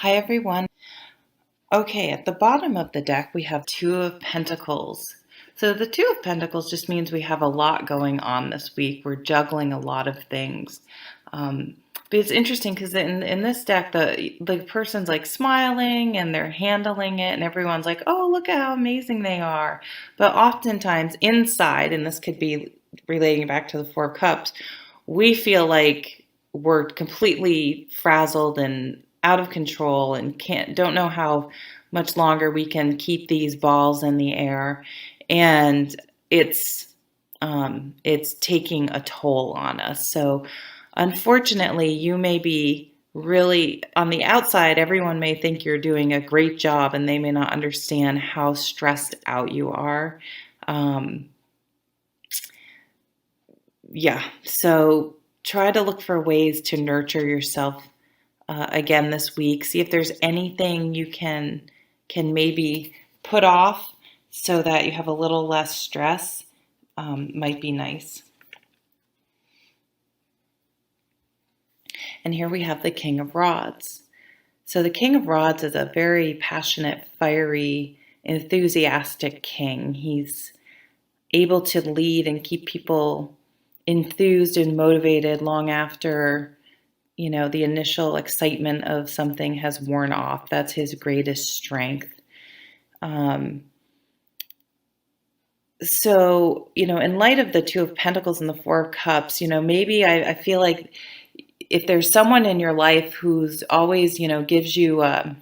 Hi, everyone. Okay, at the bottom of the deck, we have Two of Pentacles. So the Two of Pentacles just means we have a lot going on this week. We're juggling a lot of things. But it's interesting because in this deck, the person's like smiling and they're handling it, and everyone's like, oh, look at how amazing they are. But oftentimes inside, and this could be relating back to the Four of Cups, we feel like we're completely frazzled and out of control and don't know how much longer we can keep these balls in the air, and it's taking a toll on us. So unfortunately, you may be really on the outside, everyone may think you're doing a great job and they may not understand how stressed out you are. um, yeah, so try to look for ways to nurture yourself again this week. See if there's anything you can maybe put off so that you have a little less stress. Might be nice. And here we have the King of Rods. So the King of Rods is a very passionate, fiery, enthusiastic king. He's able to lead and keep people enthused and motivated long after the initial excitement of something has worn off. That's his greatest strength. Um, in light of the Two of Pentacles and the Four of Cups, maybe I feel like if there's someone in your life who's always, gives you a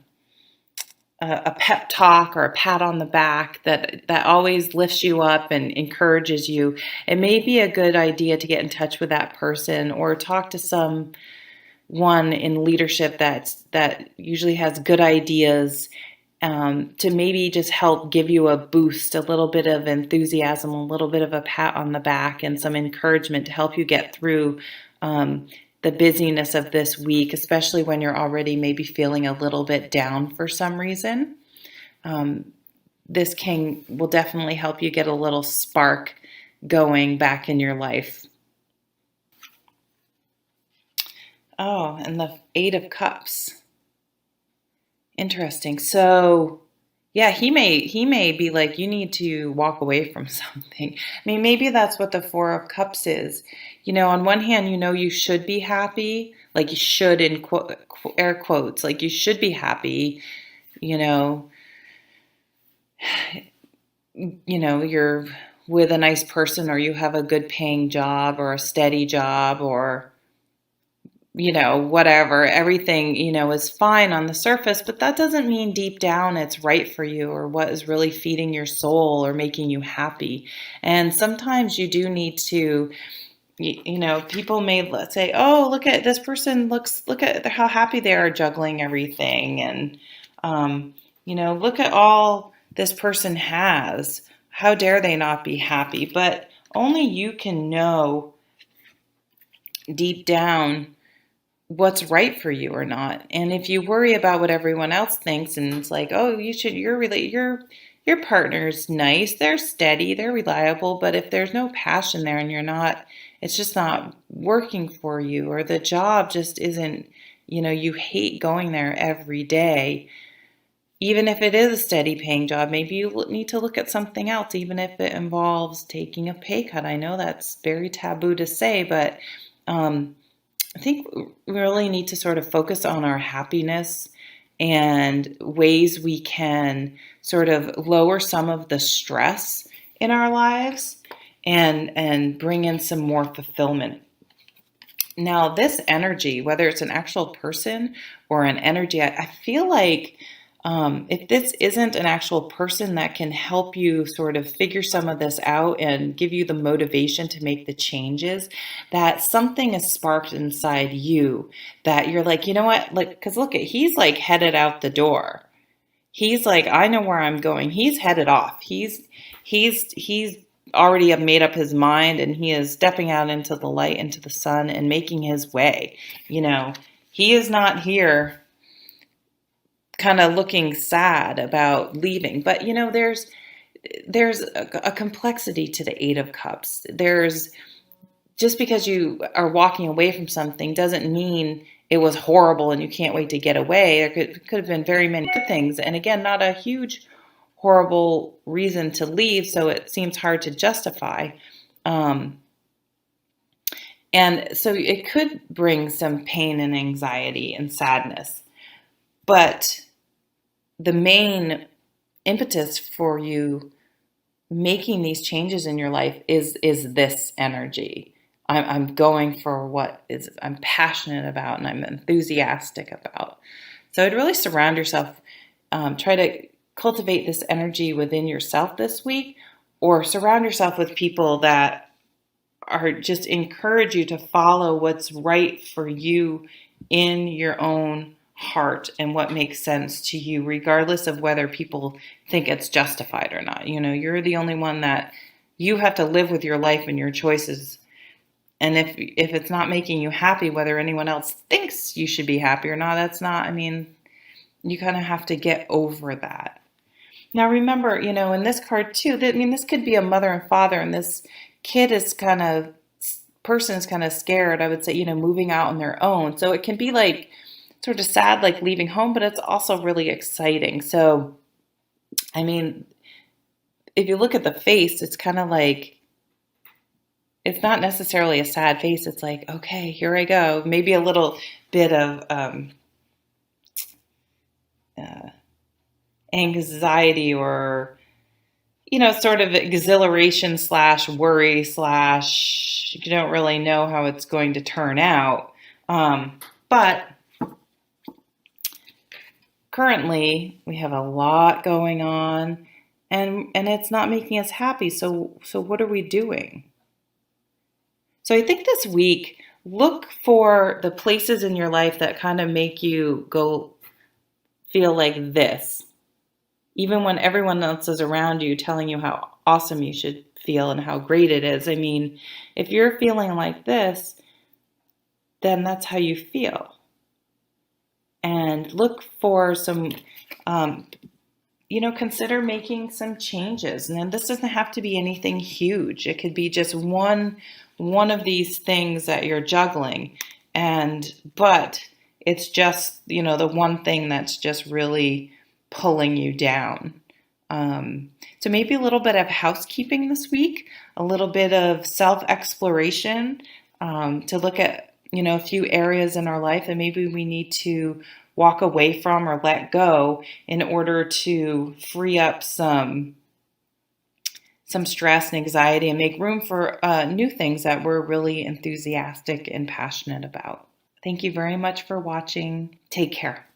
pep talk or a pat on the back that always lifts you up and encourages you, it may be a good idea to get in touch with that person or talk to someone in leadership that usually has good ideas, to maybe just help give you a boost, a little bit of enthusiasm, a little bit of a pat on the back, and some encouragement to help you get through the busyness of this week, especially when you're already maybe feeling a little bit down for some reason. This king will definitely help you get a little spark going back in your life. Oh, and the Eight of Cups. Interesting. So, yeah, he may be like, you need to walk away from something. I mean, maybe that's what the Four of Cups is. On one hand, you should be happy, like you should in air quotes, like you should be happy. You know, you're with a nice person, or you have a good paying job, or a steady job, or whatever, everything, is fine on the surface, but that doesn't mean deep down it's right for you or what is really feeding your soul or making you happy. And sometimes you do need to, people may say, oh, look at this person, look at how happy they are juggling everything. And, look at all this person has. How dare they not be happy? But only you can know deep down what's right for you or not. And if you worry about what everyone else thinks and it's like, oh, your partner's nice, they're steady, they're reliable, but if there's no passion there and it's just not working for you, or the job just isn't, you hate going there every day, even if it is a steady paying job, maybe you need to look at something else, even if it involves taking a pay cut. I know that's very taboo to say, but I think we really need to sort of focus on our happiness and ways we can sort of lower some of the stress in our lives and bring in some more fulfillment. Now, this energy, whether it's an actual person or an energy, I feel like if this isn't an actual person that can help you sort of figure some of this out and give you the motivation to make the changes, that something is sparked inside you that you're like, you know what? Like, because he's like headed out the door. He's like, I know where I'm going. He's headed off. He's already made up his mind, and he is stepping out into the light, into the sun, and making his way. He is not here kind of looking sad about leaving. But there's a complexity to the Eight of Cups. There's Just because you are walking away from something doesn't mean it was horrible and you can't wait to get away. There could have been very many good things. And again, not a huge, horrible reason to leave, so it seems hard to justify. Um, and so it could bring some pain and anxiety and sadness. But the main impetus for you making these changes in your life is this energy. I'm going for what is I'm passionate about and I'm enthusiastic about. So I'd really surround yourself, try to cultivate this energy within yourself this week, or surround yourself with people that are just encourage you to follow what's right for you in your own heart and what makes sense to you, regardless of whether people think it's justified or not. You're the only one that you have to live with your life and your choices. And if it's not making you happy, whether anyone else thinks you should be happy or not, that's not, you kind of have to get over that. Now, remember, in this card too, this could be a mother and father, and this person is kind of scared, I would say, moving out on their own. So it can be like sort of sad, like leaving home, but it's also really exciting. So, if you look at the face, it's kind of like, it's not necessarily a sad face. It's like, okay, here I go. Maybe a little bit of anxiety or, sort of exhilaration / worry / you don't really know how it's going to turn out. But currently we have a lot going on and it's not making us happy. So what are we doing? So I think this week, look for the places in your life that kind of make you go feel like this. Even when everyone else is around you telling you how awesome you should feel and how great it is. If you're feeling like this, then that's how you feel. And look for some, consider making some changes. And then this doesn't have to be anything huge. It could be just one of these things that you're juggling. But it's just, the one thing that's just really pulling you down. So maybe a little bit of housekeeping this week, a little bit of self-exploration, to look at, a few areas in our life that maybe we need to walk away from or let go in order to free up some stress and anxiety and make room for new things that we're really enthusiastic and passionate about. Thank you very much for watching. Take care.